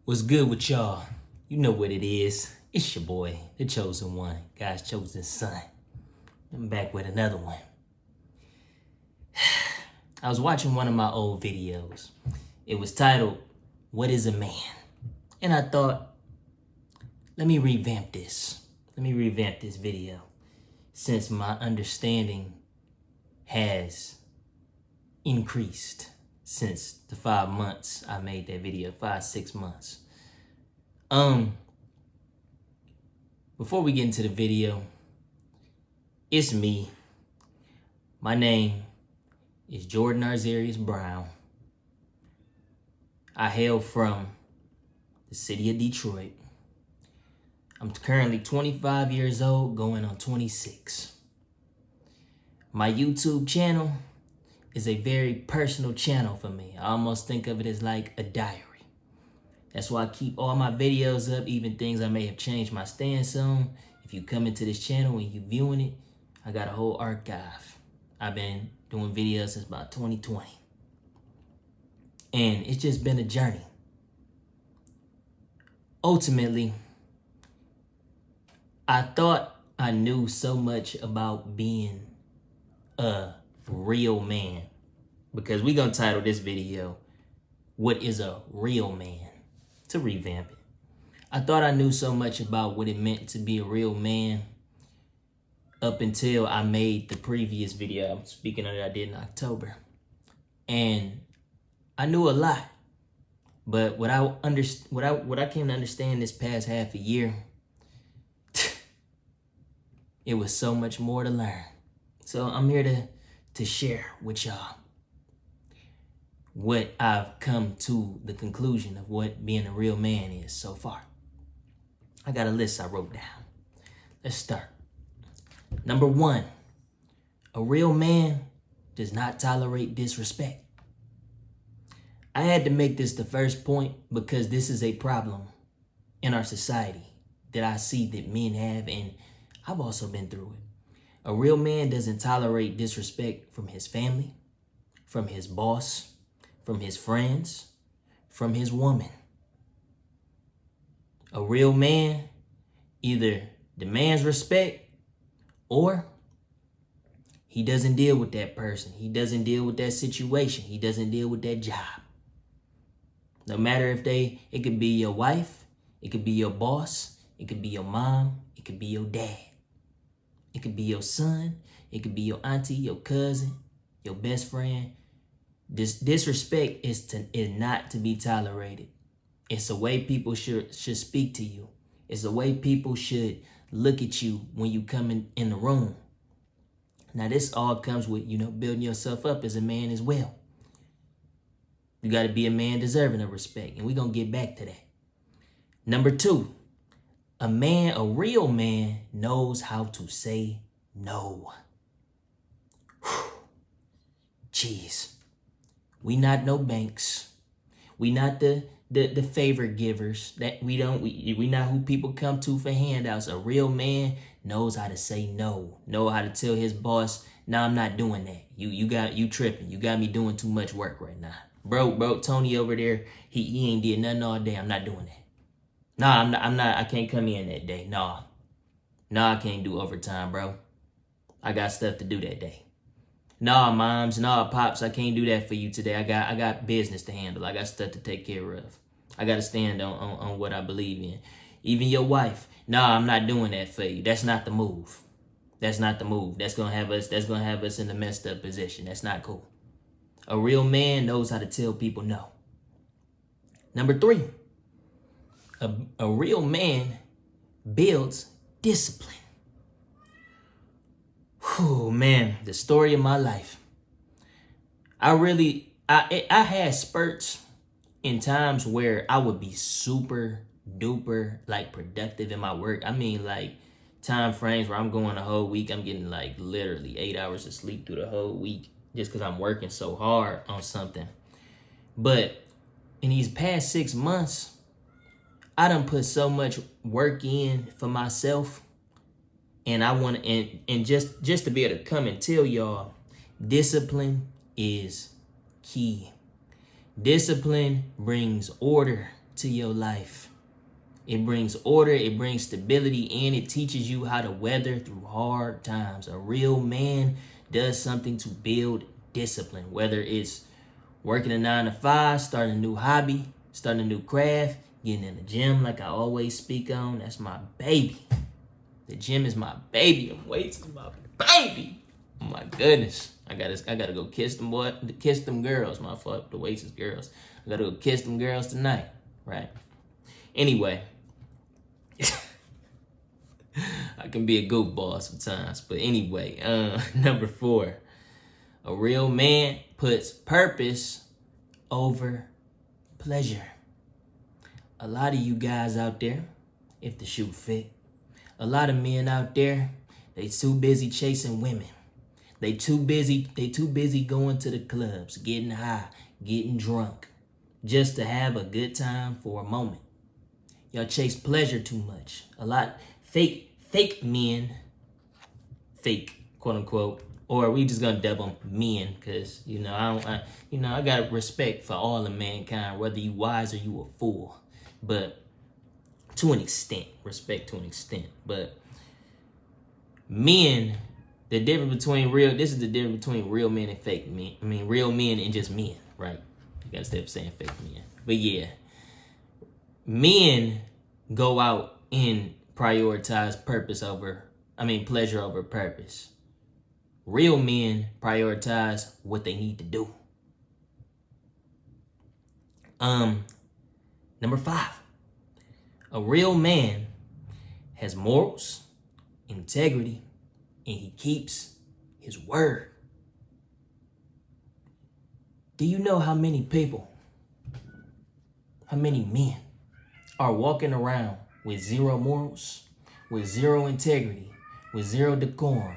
What's good with y'all? You know what it is. It's your boy, the chosen one, God's chosen son. I'm back with another one. I was watching one of my old videos. It was titled, What is a Man? And I thought, let me revamp this. Let me revamp this video since my understanding has increased since the 5 months I made that video, 5-6 months. Before we get into the video, it's me. My name is Jordan Arzarius Brown. I hail from the city of Detroit. I'm currently 25 years old, going on 26. My YouTube channel is a very personal channel for me. I almost think of it as like a diary. That's why I keep all my videos up, even things I may have changed my stance on. If you come into this channel and you viewing it, I got a whole archive. I've been doing videos since about 2020. And it's just been a journey. Ultimately, I thought I knew so much about being a real man, because we're gonna title this video, What is a Real Man? To revamp it. I thought I knew so much about what it meant to be a real man up until I made the previous video I'm speaking of that I did in October. And I knew a lot, but what I came to understand this past half a year, it was so much more to learn. So I'm here to share with y'all what I've come to the conclusion of what being a real man is so far. I got a list I wrote down. Let's start. Number 1, a real man does not tolerate disrespect. I had to make this the first point because this is a problem in our society that I see that men have, and I've also been through it. A real man doesn't tolerate disrespect from his family, from his boss, from his friends, from his woman. A real man either demands respect or he doesn't deal with that person. He doesn't deal with that situation. He doesn't deal with that job. No matter if it could be your wife, it could be your boss, it could be your mom, it could be your dad. It could be your son, it could be your auntie, your cousin, your best friend. This disrespect is not to be tolerated. It's the way people should speak to you. It's the way people should look at you when you come in the room. Now this all comes with, building yourself up as a man as well. You got to be a man deserving of respect, and we're going to get back to that. Number 2, a real man knows how to say no. Jeez. We not no banks. We not the favor givers. That we not who people come to for handouts. A real man knows how to say no. Know how to tell his boss, "No, I'm not doing that. You tripping. You got me doing too much work right now. Bro, Tony over there, he ain't did nothing all day. I'm not doing that. Nah, I'm not, I can't come in that day. Nah, I can't do overtime, bro. I got stuff to do that day. Nah, moms, nah, pops, I can't do that for you today. I got business to handle. I got stuff to take care of. I got to stand on what I believe in. Even your wife, nah, I'm not doing that for you. That's not the move. That's not the move. That's gonna have us in a messed up position. That's not cool. A real man knows how to tell people no. Number 3, a real man builds discipline. Oh man, the story of my life. I had spurts in times where I would be super duper productive in my work. I mean time frames where I'm going a whole week. I'm getting literally 8 hours of sleep through the whole week just because I'm working so hard on something. But in these past 6 months, I done put so much work in for myself. And I want to, and just to be able to come and tell y'all, discipline is key. Discipline brings order to your life. It brings order, it brings stability, and it teaches you how to weather through hard times. A real man does something to build discipline, whether it's working a 9 to 5, starting a new hobby, starting a new craft, getting in the gym like I always speak on. That's my baby. The gym is my baby. I'm weights is my baby. Oh my goodness. I gotta go kiss them girls. My fuck, the weights is girls. I gotta go kiss them girls tonight, right? Anyway, I can be a goofball sometimes, but anyway, number 4, a real man puts purpose over pleasure. A lot of you guys out there, if the shoe fit, a lot of men out there, they too busy chasing women. They too busy going to the clubs, getting high, getting drunk, just to have a good time for a moment. Y'all chase pleasure too much. A lot fake men, fake, quote unquote, or we just gonna dub them men, cause I got respect for all of mankind, whether you wise or you a fool, but to an extent, respect to an extent. But men, this is the difference between real men and fake men. I mean, real men and just men, right? You gotta stop saying fake men. But yeah, men go out and prioritize pleasure over purpose. Real men prioritize what they need to do. Number 5, a real man has morals, integrity, and he keeps his word. Do you know how many men are walking around with zero morals, with zero integrity, with zero decorum?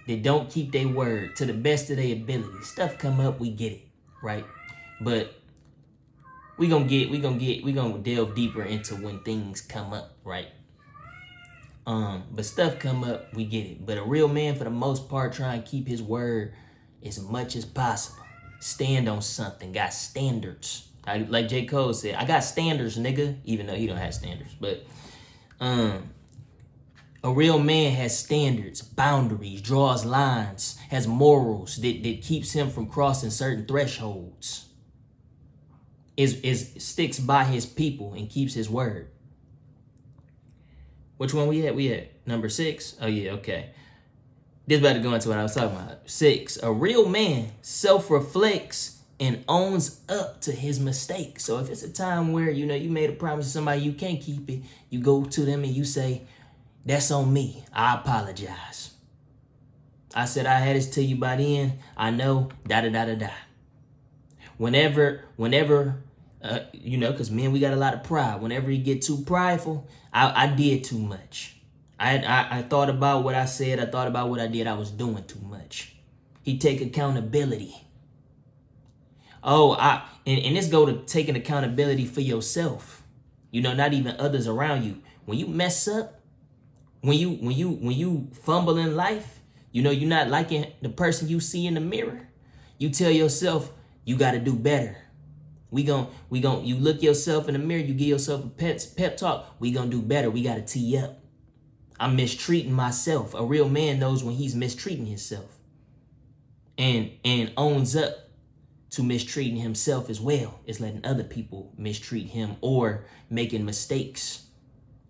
They don't keep their word to the best of their ability. Stuff come up, we get it, right? But we gonna delve deeper into when things come up, right? But stuff come up, we get it. But a real man, for the most part, try and keep his word as much as possible. Stand on something, got standards. Like J. Cole said, I got standards, nigga, even though he don't have standards. But a real man has standards, boundaries, draws lines, has morals that keeps him from crossing certain thresholds. Is sticks by his people and keeps his word. Which one we at? We at number 6? Oh yeah, okay. This about to go into what I was talking about. 6, a real man self-reflects and owns up to his mistakes. So if it's a time where, you made a promise to somebody, you can't keep it, you go to them and you say, that's on me, I apologize. I said I had this to you by then, I know, da-da-da-da-da. Whenever, because men, we got a lot of pride. Whenever you get too prideful, I did too much. I thought about what I said. I thought about what I did. I was doing too much. He take accountability. And this go to taking accountability for yourself. Not even others around you. When you mess up, when you fumble in life, you're not liking the person you see in the mirror. You tell yourself you got to do better. You look yourself in the mirror, you give yourself a pep talk. We gonna do better. We gotta tee up. I'm mistreating myself. A real man knows when he's mistreating himself, and owns up to mistreating himself as well as letting other people mistreat him or making mistakes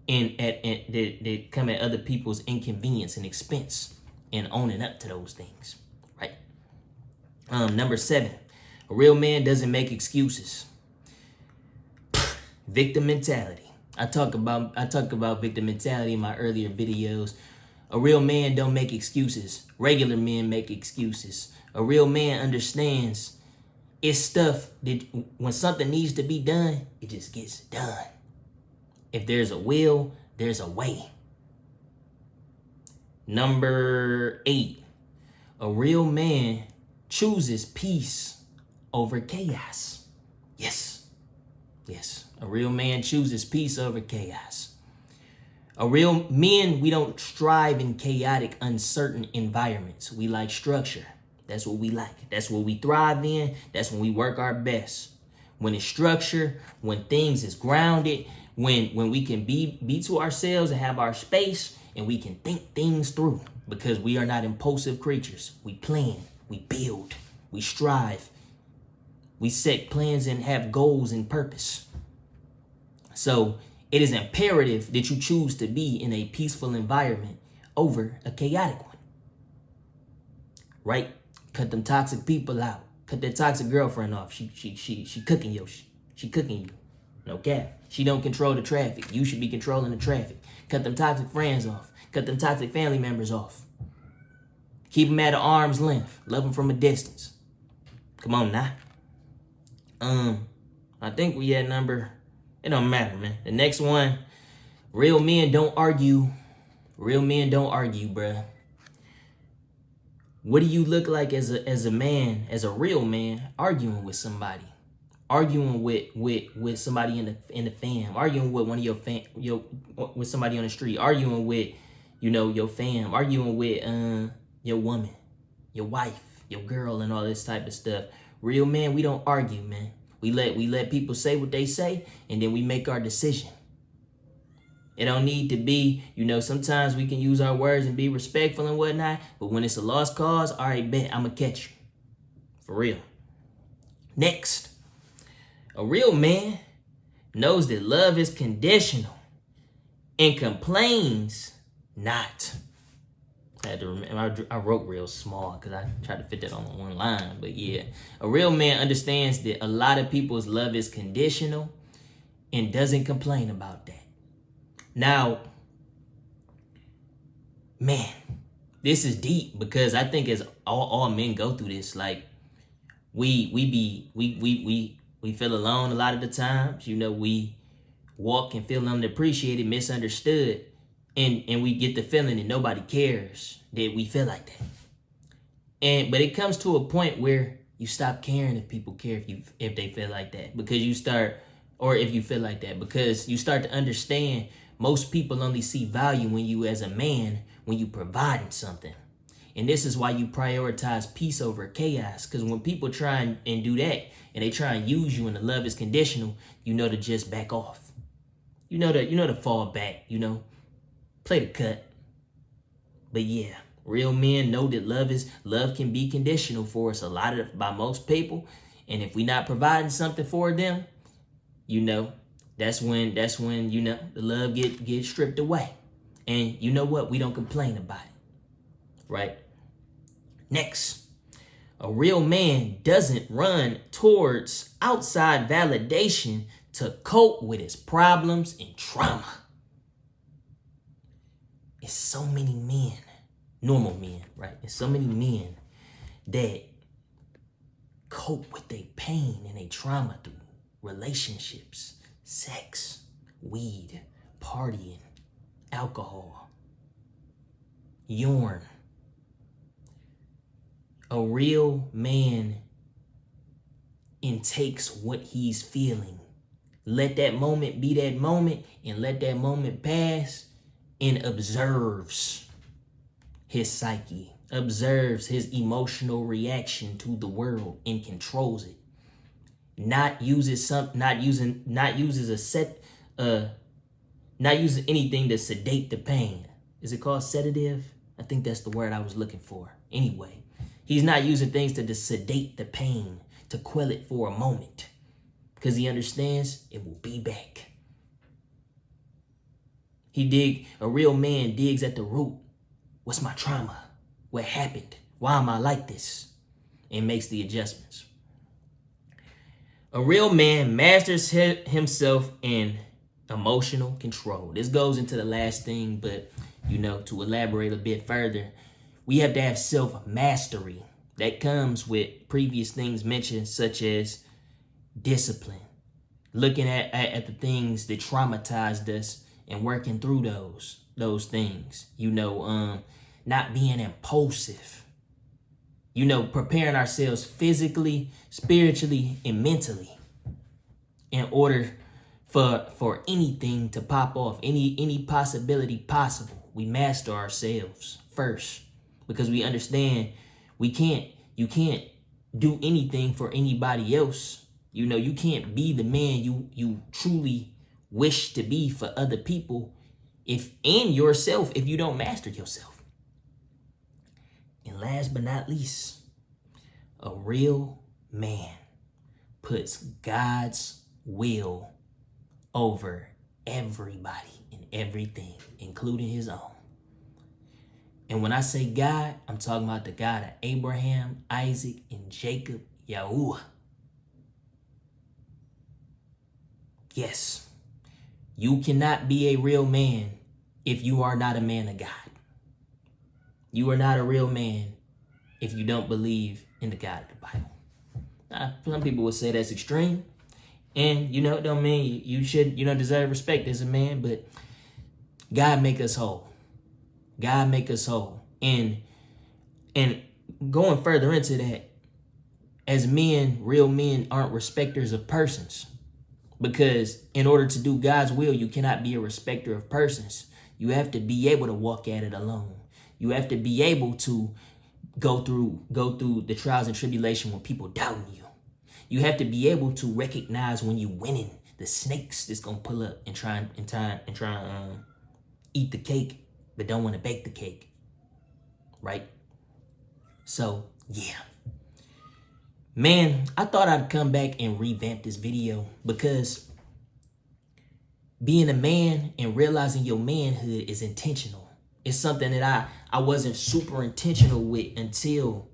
that come at other people's inconvenience and expense, and owning up to those things, right? Number 7. A real man doesn't make excuses. Victim mentality. I talk about victim mentality in my earlier videos. A real man don't make excuses. Regular men make excuses. A real man understands it's stuff that when something needs to be done, it just gets done. If there's a will, there's a way. Number 8. A real man chooses peace over chaos. Yes. A real man chooses peace over chaos. We don't strive in chaotic, uncertain environments. We like structure. That's what we like. That's what we thrive in. That's when we work our best. when it's structured, when things is grounded, when we can be to ourselves and have our space, and we can think things through, because we are not impulsive creatures. We plan, we build, we strive, we set plans and have goals and purpose. So it is imperative that you choose to be in a peaceful environment over a chaotic one. Right? Cut them toxic people out. Cut that toxic girlfriend off. She cooking you. She cooking you. No cap. She don't control the traffic. You should be controlling the traffic. Cut them toxic friends off. Cut them toxic family members off. Keep them at an arm's length. Love them from a distance. Come on now. I think we had number. It don't matter, man. The next one. Real men don't argue. Real men don't argue, bruh. What do you look like as a man, as a real man, arguing with somebody? Arguing with somebody in the fam, arguing with one of with somebody on the street, arguing with, your fam, arguing with your woman, your wife, your girl, and all this type of stuff. Real men, we don't argue, man. We let people say what they say, and then we make our decision. It don't need to be, sometimes we can use our words and be respectful and whatnot, but when it's a lost cause, all right, bet, I'm gonna catch you. For real. Next, a real man knows that love is conditional and complains not. I had to remember, I wrote real small because I tried to fit that on one line, but yeah. A real man understands that a lot of people's love is conditional and doesn't complain about that. Now, man, this is deep, because I think as all men go through this, like we feel alone a lot of the times. We walk and feel unappreciated, misunderstood, and we get the feeling that nobody cares that we feel like that. But it comes to a point where you stop caring if people care if they feel like that, because you start to understand. Most people only see value when you, as a man, when you providing something. And this is why you prioritize peace over chaos. Because when people try and do that, and they try and use you and the love is conditional, to just back off. To fall back, play the cut. But yeah, real men know that love can be conditional for us by most people. And if we're not providing something for them, that's when the love get stripped away. And you know what? We don't complain about it. Right? Next, a real man doesn't run towards outside validation to cope with his problems and trauma. It's so many men, normal men, right? It's so many men that cope with their pain and their trauma through relationships, sex, weed, partying, alcohol, yarn. A real man intakes what he's feeling. Let that moment be that moment, and let that moment pass, and observes his psyche, observes his emotional reaction to the world, and controls it. Not using anything to sedate the pain. Is it called sedative? I think that's the word I was looking for. Anyway, he's not using things to sedate the pain, to quell it for a moment, because he understands it will be back. A real man digs at the root. What's my trauma? What happened? Why am I like this? And makes the adjustments. A real man masters himself in emotional control. This goes into the last thing, but to elaborate a bit further, we have to have self-mastery. That comes with previous things mentioned, such as discipline, looking at the things that traumatized us and working through those things. Not being impulsive. Preparing ourselves physically, spiritually, and mentally in order for anything to pop off, any possibility possible. We master ourselves first, because we understand you can't do anything for anybody else. You know, you can't be the man you truly wish to be for other people and yourself if you don't master yourself. And last but not least, a real man puts God's will over everybody and everything, including his own. And when I say God, I'm talking about the God of Abraham, Isaac, and Jacob, Yahuwah. Yes, you cannot be a real man if you are not a man of God. You are not a real man if you don't believe in the God of the Bible. Now, some people would say that's extreme. And, you know, it don't mean you should, deserve respect as a man, but God make us whole. God make us whole. And going further into that, as men, real men aren't respecters of persons. Because in order to do God's will, you cannot be a respecter of persons. You have to be able to walk at it alone. You have to be able to go through the trials and tribulation when people doubting you. You have to be able to recognize when you winning the snakes that's gonna pull up and try and eat the cake, but don't want to bake the cake, right? So yeah, man, I thought I'd come back and revamp this video because being a man and realizing your manhood is intentional. It's something that I wasn't super intentional with until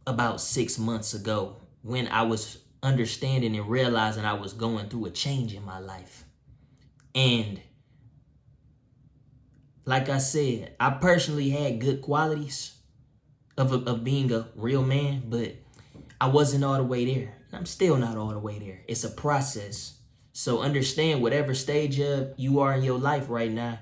about 6 months ago, when I was understanding and realizing I was going through a change in my life. And like I said, I personally had good qualities of being a real man, but I wasn't all the way there. I'm still not all the way there. It's a process. So understand, whatever stage of you are in your life right now,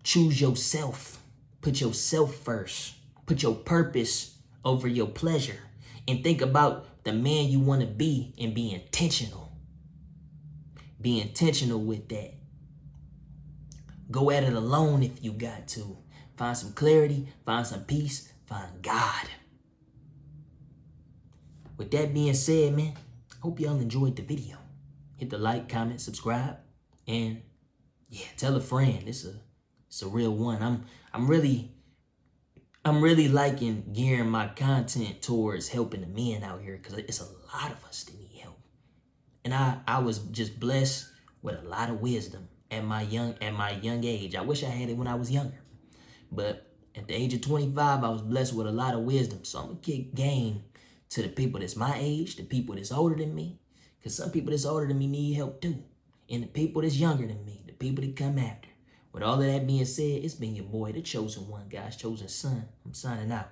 choose yourself. Put yourself first. Put your purpose over your pleasure. And think about the man you want to be and be intentional. Be intentional with that. Go at it alone if you got to. Find some clarity, find some peace, find God. With that being said, man, hope y'all enjoyed the video. Hit the like, comment, subscribe, and yeah, tell a friend. It's a real one. I'm really liking gearing my content towards helping the men out here, because it's a lot of us that need help. And I was just blessed with a lot of wisdom at my young age. I wish I had it when I was younger. But at the age of 25, I was blessed with a lot of wisdom. So I'm going to kick game to the people that's my age, the people that's older than me. Because some people that's older than me need help too. And the people that's younger than me, the people that come after. With all of that being said, it's been your boy, the chosen one, God's chosen son. I'm signing out.